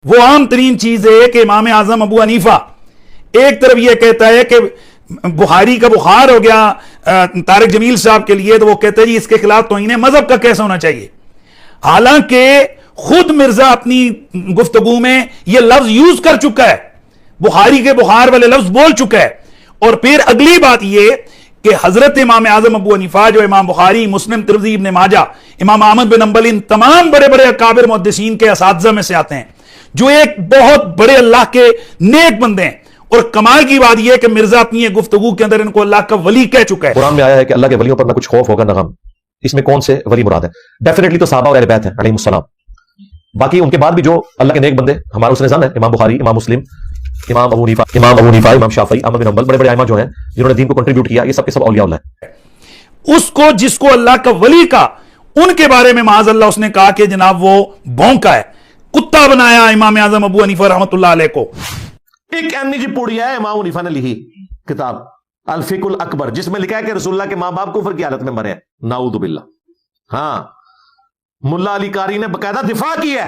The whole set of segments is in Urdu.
وہ عام ترین چیز ہے کہ امام اعظم ابو حنیفہ ایک طرف یہ کہتا ہے کہ بخاری کا بخار ہو گیا طارق جمیل صاحب کے لیے، تو وہ کہتے ہیں جی اس کے خلاف توہین مذہب کا کیسا ہونا چاہیے، حالانکہ خود مرزا اپنی گفتگو میں یہ لفظ یوز کر چکا ہے، بخاری کے بخار والے لفظ بول چکا ہے۔ اور پھر اگلی بات یہ کہ حضرت امام اعظم ابو حنیفہ جو امام بخاری، مسلم، ترمذی، ابن ماجہ، امام احمد بن حنبل، ان تمام بڑے بڑے اکابر محدثین کے اساتذہ میں سے آتے ہیں، جو ایک بہت بڑے اللہ کے نیک بندے ہیں۔ اور کمال کی بات یہ ہے کہ مرزا اپنی گفتگو کے اندر ان کو اللہ کا ولی کہہ چکا ہے۔ قرآن میں آیا ہے کہ اللہ کے ولیوں پر نہ کچھ خوف ہوگا نہ غم۔ اس میں کون سے ولی مراد ہے؟ ڈیفینیٹلی تو صحابہ اور اہل بیت ہیں علیہم السلام۔ باقی ان کے بعد بھی جو اللہ کے نیک بندے ہمارے اس نے زن ہے، امام بخاری، امام مسلم، امام ابو حنیفہ، امام شافعی، احمد بن حنبل، بڑے بڑے ائمہ جو ہیں جنہوں نے دین کو کنٹریبیوٹ کیا، یہ سب کے سب اولیاء اللہ ہیں۔ اس کو جس کو اللہ کا ولی کا، ان کے بارے میں معاذ اللہ اس نے کہا کہ جناب وہ بھونکا ہے، کتا بنایا امام اعظم ابو حنیفہ رحمۃ اللہ علیہ کو۔ ایک این جی پوڑی ہے امام حنیفہ نے لکھی کتاب الفقہ الاکبر، جس میں لکھا ہے کہ رسول اللہ کے ماں باپ کفر کی حالت میں مرے ہیں، نعوذ باللہ۔ ہاں، ملا علی قاری نے باقاعدہ دفاع کی ہے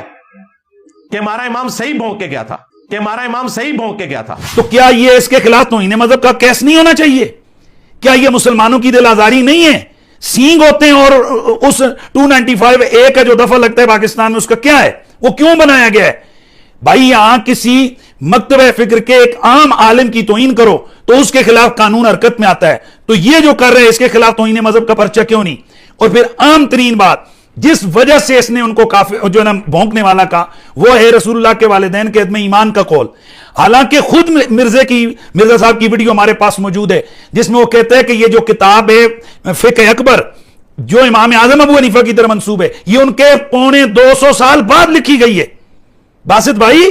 کہ ہمارا امام صحیح بھونک کے گیا تھا، کہ ہمارا امام صحیح بھونک کے گیا تھا۔ تو کیا یہ اس کے خلاف توہین مذہب کا کیس نہیں ہونا چاہیے؟ کیا یہ مسلمانوں کی دل آزاری نہیں ہے؟ سینگ ہوتے ہیں اور اس 295 اے کا جو دفعہ لگتا ہے پاکستان میں، اس کا کیا ہے؟ وہ کیوں بنایا گیا ہے؟ بھائی یہاں کسی مکتبہ فکر کے ایک عام عالم کی توہین کرو تو اس کے خلاف قانون حرکت میں آتا ہے، تو یہ جو کر رہے ہیں اس کے خلاف توہین مذہب کا پرچہ کیوں نہیں؟ اور پھر عام ترین بات جس وجہ سے اس نے ان کو کافر جو ہے نا بھونکنے والا کہا، وہ ہے رسول اللہ کے والدین کے عدم ایمان کا قول۔ حالانکہ خود مرزا صاحب کی ویڈیو ہمارے پاس موجود ہے جس میں وہ کہتے ہیں کہ یہ جو کتاب ہے فقہ اکبر جو امام اعظم ابو حنیفہ کی طرف منسوب ہے، یہ ان کے 250 سال بعد لکھی گئی ہے۔ باسط بھائی،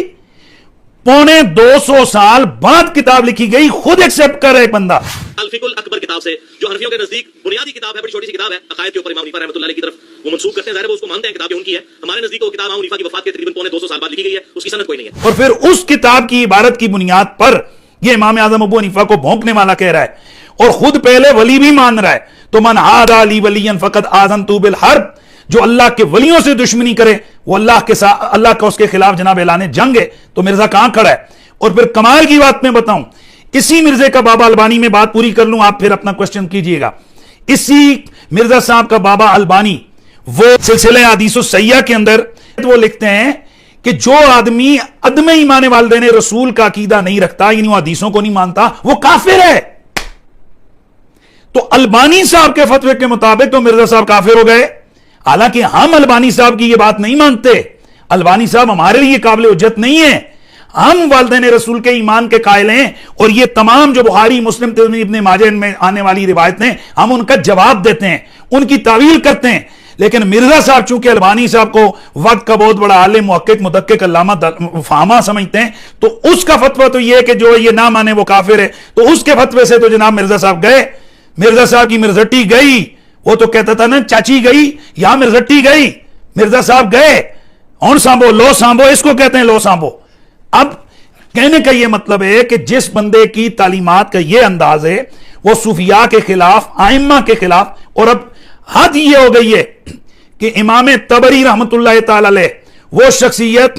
250 سال بعد کتاب لکھی گئی، خود ایکسپٹ کر رہا ہے ایک بندہ۔ الفقہ الاکبر کتاب سے، جو حنفیوں کے نزدیک بنیادی کتاب ہے، بڑی چھوٹی سی کتاب ہے عقائد کے اوپر، امام حنیفہ رحمۃ اللہ علیہ کی طرف وہ منسوب کرتے ہیں، ظاہر ہے وہ اس کو مانتے ہیں کتاب ان کی ہے۔ ہمارے نزدیک وہ کتاب امام حنیفہ کی وفات کے تقریباً 250 سال بعد لکھی گئی ہے، اس کی سند کوئی نہیں ہے۔ اور پھر اس کتاب کی عبارت کی بنیاد پر یہ امام اعظم ابو حنیفہ کو بھونکنے والا کہہ رہا ہے، اور خود پہلے ولی بھی مان رہا ہے۔ تو من عاد لی ولیا فقد آذنتہ بالحرب، جو اللہ کے ولیوں سے دشمنی کرے وہ اللہ کا اس کے خلاف جناب اعلان جنگ ہے۔ تو مرزا کہاں کھڑا ہے؟ اور پھر کمال کی بات میں بتاؤں، اسی مرزے کا بابا البانی میں بات پوری کر لوں، آپ پھر اپنا کوسچن کیجئے گا۔ اسی مرزا صاحب کا بابا البانی وہ سلسلہ حدیث الصحیحہ کے اندر وہ لکھتے ہیں کہ جو آدمی عدم ایمان والدین رسول کا عقیدہ نہیں رکھتا، یعنی وہ حدیثوں کو نہیں مانتا، وہ کافر ہے۔ تو البانی صاحب کے فتوے کے مطابق تو مرزا صاحب کافر ہو گئے، حالانکہ ہم البانی صاحب کی یہ بات نہیں مانتے۔ البانی صاحب ہمارے لیے قابل حجت نہیں ہے، ہم والدین رسول کے ایمان کے قائل ہیں، اور یہ تمام جو بخاری، مسلم، ترمذی، ابن ماجہ میں آنے والی روایتیں ہم ان کا جواب دیتے ہیں، ان کی تعویل کرتے ہیں۔ لیکن مرزا صاحب چونکہ البانی صاحب کو وقت کا بہت بڑا عالم، محقق، مدقق، علامہ فہمہ سمجھتے ہیں، تو اس کا فتویٰ تو یہ ہے کہ جو یہ نہ مانے وہ کافر ہے۔ تو اس کے فتوے سے تو جناب مرزا صاحب گئے، مرزا صاحب کی مرزٹی گئی۔ وہ تو کہتا تھا نا چاچی گئی، یہاں مرزٹی گئی، مرزا صاحب گئے، اور سانبو لو سانبو، اس کو کہتے ہیں لو سانبو۔ اب کہنے کا یہ مطلب ہے کہ جس بندے کی تعلیمات کا یہ انداز ہے، وہ صوفیاء کے خلاف، ائمہ کے خلاف، اور اب حد یہ ہو گئی ہے کہ امام طبری رحمت اللہ تعالی علیہ، وہ شخصیت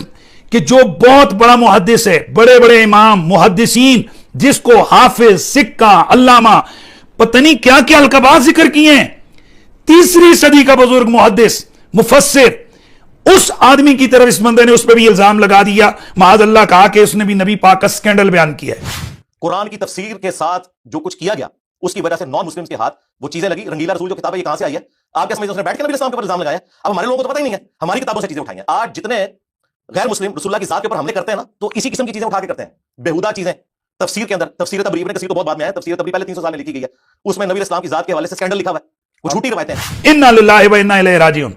کہ جو بہت بڑا محدث ہے، بڑے بڑے امام محدثین جس کو حافظ، سکہ، علامہ، پتہ نہیں کیا کیا القابات ذکر کیے ہیں، 3 صدی کا بزرگ محدث، مفسر، اس آدمی کی طرف اس بندے نے اس پہ بھی الزام لگا دیا، معاذ اللہ کہا کہ اس نے بھی نبی پاک کا سکینڈل بیان کیا ہے۔ قرآن کی تفسیر کے ساتھ جو کچھ کیا گیا اس کی وجہ سے نان مسلمز کے ہاتھ وہ چیزیں لگی۔ رنگیلا رسول جو کتاب ہے یہ کہاں سے آئی ہے؟ آپ کیا سمجھتے ہیں اس نے بیٹھ کے نبی اسلام کے اوپر الزام لگایا؟ اب ہمارے لوگوں کو تو پتہ ہی نہیں ہے، ہماری کتابوں سے چیزیں اٹھائی ہیں۔ آج جتنے غیر مسلم رسول اللہ کی ذات کے اوپر حملے کرتے ہیں نا، تو اسی قسم کی چیزیں اٹھا کے کرتے ہیں، بےہودہ چیزیں۔ تفسیر کے اندر تفسیر تبری، ابن کثیر تو بہت بعد میں آیا، تفسیر تبری پہلے 300 سال میں لکھی گئی ہے، اس میں نبی اسلام کی ذات کے حوالے سے سکینڈل لکھا ہوا ہے، وہ جھوٹی روایتیں ہیں۔ انا للہ و انا الیہ راجعون۔